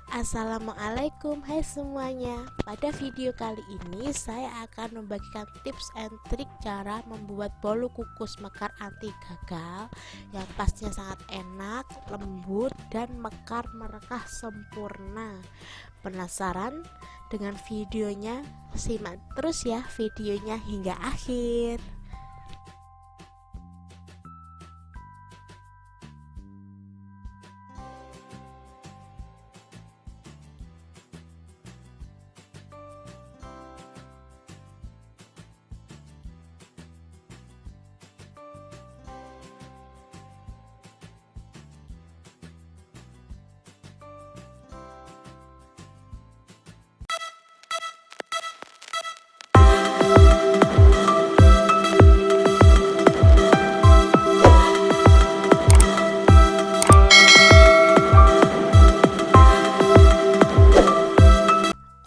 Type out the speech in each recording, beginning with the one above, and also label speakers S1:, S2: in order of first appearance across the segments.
S1: Assalamualaikum, hai semuanya. Pada video kali ini saya akan membagikan tips and trik cara membuat bolu kukus mekar anti gagal yang pastinya sangat enak, lembut, dan mekar merekah sempurna. Penasaran dengan videonya? Simak terus ya videonya hingga akhir.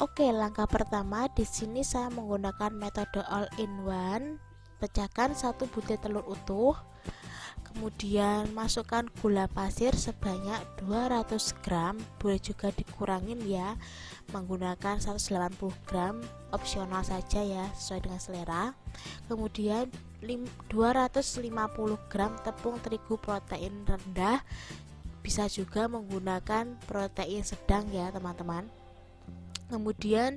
S1: Oke, langkah pertama di sini saya menggunakan metode all in one. Pecahkan satu butir telur utuh, kemudian masukkan gula pasir sebanyak 200 gram, boleh juga dikurangin ya, menggunakan 180 gram, opsional saja ya, sesuai dengan selera. Kemudian 250 gram tepung terigu protein rendah, bisa juga menggunakan protein sedang ya teman-teman. Kemudian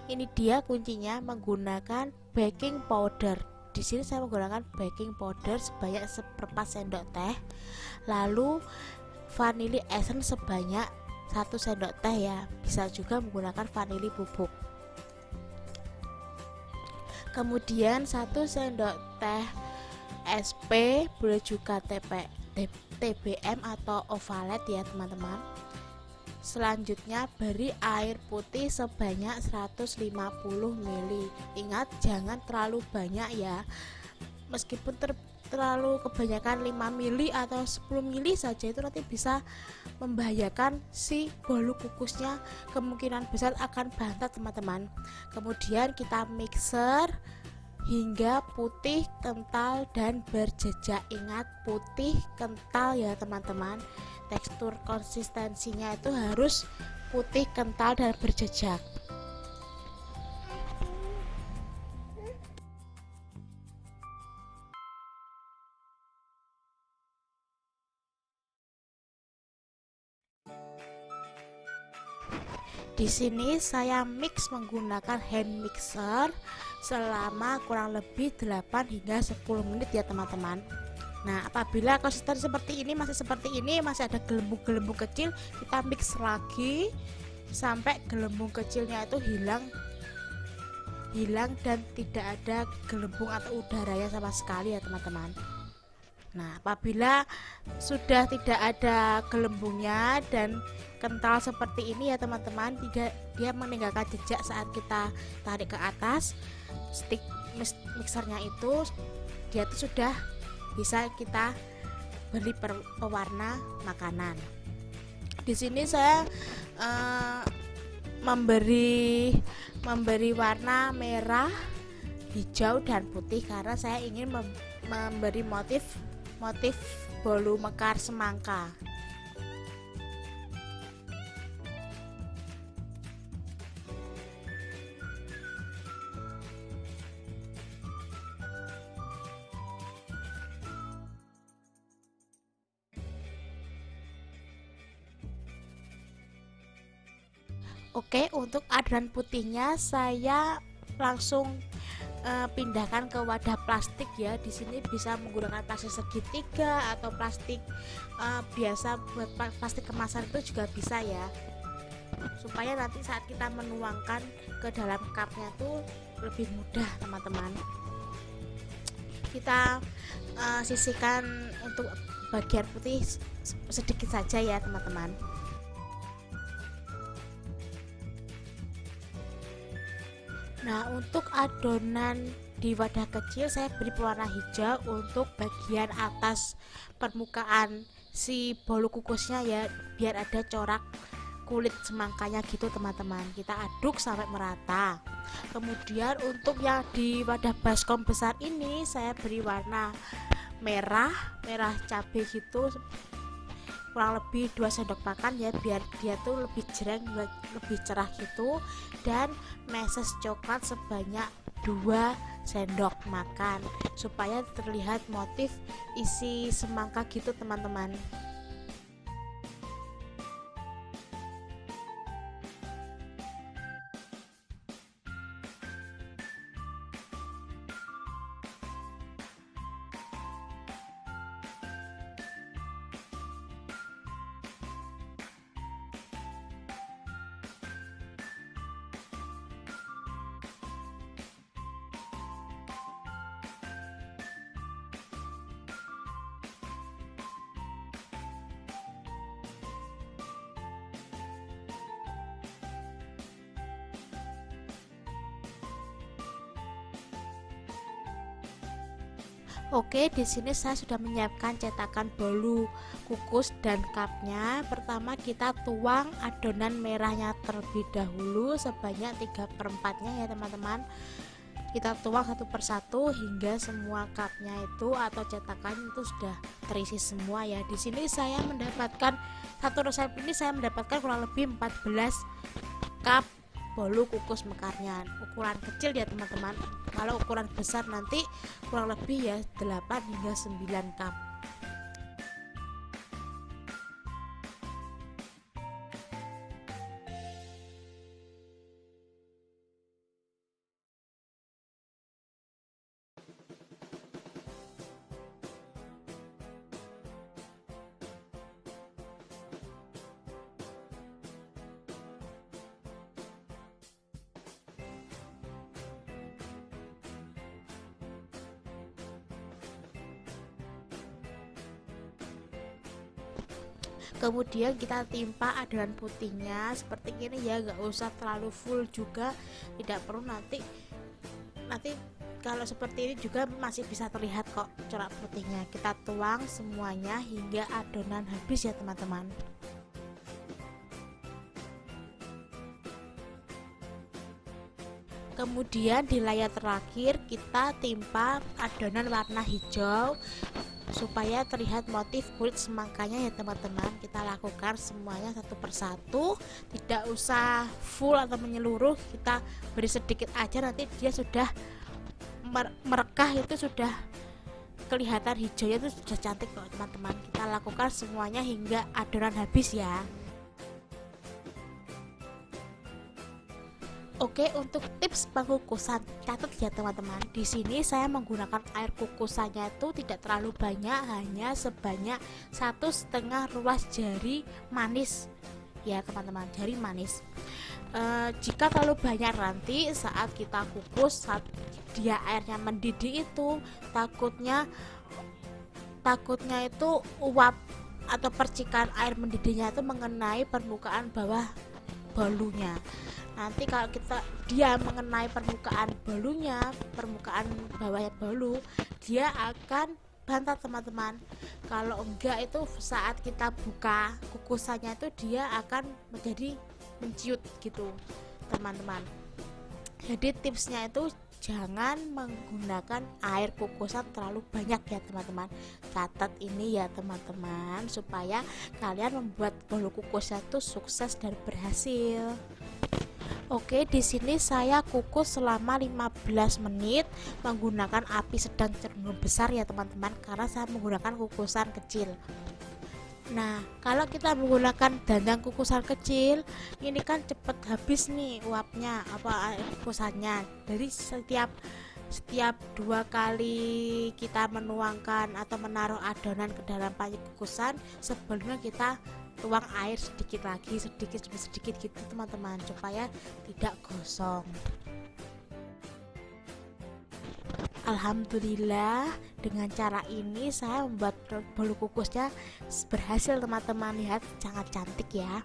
S1: ini dia kuncinya, menggunakan baking powder. Di sini saya menggunakan baking powder sebanyak seperempat sendok teh. Lalu vanili essence sebanyak 1 sendok teh ya. Bisa juga menggunakan vanili bubuk. Kemudian 1 sendok teh SP, boleh juga TBM atau ovalet ya teman-teman. Selanjutnya beri air putih sebanyak 150 ml. Ingat jangan terlalu banyak ya. Meskipun terlalu kebanyakan 5 ml atau 10 ml saja, itu nanti bisa membahayakan si bolu kukusnya, kemungkinan besar akan bantat teman-teman. Kemudian kita mixer hingga putih, kental, dan berjejak. Ingat putih kental ya teman-teman. Tekstur konsistensinya itu harus putih, kental, dan berjejak. Di sini saya mix menggunakan hand mixer selama kurang lebih 8 hingga 10 menit ya teman-teman. Nah, apabila konsistensi seperti ini, masih ada gelembung-gelembung kecil, kita mix lagi sampai gelembung kecilnya itu hilang dan tidak ada gelembung atau udaranya sama sekali ya teman-teman. Nah, apabila sudah tidak ada gelembungnya dan kental seperti ini ya teman-teman, dia meninggalkan jejak saat kita tarik ke atas, stick mixernya itu dia itu sudah bisa kita beri pewarna makanan. Di sini saya memberi warna merah, hijau, dan putih karena saya ingin memberi motif bolu mekar semangka. Oke, untuk adonan putihnya saya langsung pindahkan ke wadah plastik ya. Di sini bisa menggunakan plastik segitiga atau plastik biasa, buat plastik kemasan itu juga bisa ya, supaya nanti saat kita menuangkan ke dalam cupnya tuh lebih mudah teman-teman. Kita sisihkan untuk bagian putih sedikit saja ya teman-teman. Nah, untuk adonan di wadah kecil saya beri pewarna hijau untuk bagian atas permukaan si bolu kukusnya ya, biar ada corak kulit semangkanya gitu teman-teman. Kita aduk sampai merata. Kemudian untuk yang di wadah baskom besar ini saya beri warna merah cabai gitu, kurang lebih 2 sendok makan ya, biar dia tuh lebih jreng, lebih cerah gitu. Dan meses coklat sebanyak 2 sendok makan supaya terlihat motif isi semangka gitu teman-teman. Oke, di sini saya sudah menyiapkan cetakan bolu kukus dan cupnya. Pertama kita tuang adonan merahnya terlebih dahulu sebanyak 3/4-nya ya teman-teman. Kita tuang satu persatu hingga semua cupnya itu atau cetakan itu sudah terisi semua ya. Di sini saya mendapatkan satu resep ini, saya mendapatkan kurang lebih 14 cup bolu kukus mekarnya. Ukuran kecil ya teman-teman, kalau ukuran besar nanti kurang lebih ya 8 hingga 9 cup. Kemudian kita timpa adonan putihnya seperti ini ya, nggak usah terlalu full juga, tidak perlu. Nanti kalau seperti ini juga masih bisa terlihat kok corak putihnya. Kita tuang semuanya hingga adonan habis ya teman-teman. Kemudian di layar terakhir kita timpa adonan warna hijau supaya terlihat motif kulit semangkanya ya teman-teman. Kita lakukan semuanya satu persatu, tidak usah full atau menyeluruh, kita beri sedikit aja, nanti dia sudah merekah, itu sudah kelihatan hijaunya, itu sudah cantik kok teman-teman. Kita lakukan semuanya hingga adonan habis ya. Oke, untuk tips pengkukusan, catat ya teman-teman. Di sini saya menggunakan air kukusannya itu tidak terlalu banyak, hanya sebanyak 1,5 ruas jari manis ya teman-teman, jari manis. Jika terlalu banyak nanti saat kita kukus, saat dia airnya mendidih itu takutnya itu uap atau percikan air mendidihnya itu mengenai permukaan bawah bolunya. Nanti kalau dia mengenai permukaan bolunya, permukaan bawahnya bolu, dia akan bantat teman-teman. Kalau enggak itu saat kita buka kukusannya itu dia akan menjadi menciut gitu teman-teman. Jadi tipsnya itu jangan menggunakan air kukusan terlalu banyak ya teman-teman. Catat ini ya teman-teman, supaya kalian membuat bolu kukusnya itu sukses dan berhasil. Oke, di sini saya kukus selama 15 menit menggunakan api sedang cenderung besar ya teman-teman, karena saya menggunakan kukusan kecil. Nah, kalau kita menggunakan dandang kukusan kecil, ini kan cepet habis nih uapnya, apa air kukusannya. Jadi setiap 2 kali kita menuangkan atau menaruh adonan ke dalam panci kukusan, sebelumnya kita tuang air sedikit lagi, sedikit demi sedikit gitu teman-teman, supaya tidak gosong. Alhamdulillah, dengan cara ini saya membuat bolu kukusnya berhasil teman-teman. Lihat, sangat cantik ya.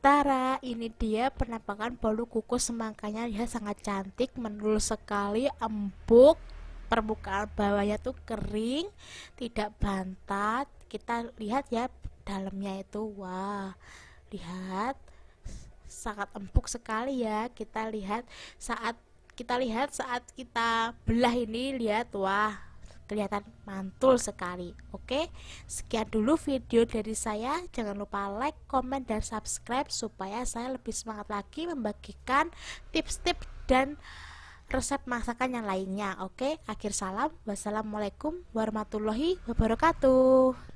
S1: Tara, ini dia penampakan bolu kukus semangkanya. Lihat, sangat cantik, menurut sekali, empuk, permukaan bawahnya tuh kering, tidak bantat. Kita lihat ya, dalamnya itu. Wah, lihat, sangat empuk sekali ya. Saat kita belah ini, lihat, wah, kelihatan mantul sekali. Oke, sekian dulu video dari saya. Jangan lupa like, komen, dan subscribe supaya saya lebih semangat lagi membagikan tips-tips dan resep masakan yang lainnya. Oke, akhir salam, wassalamualaikum warahmatullahi wabarakatuh.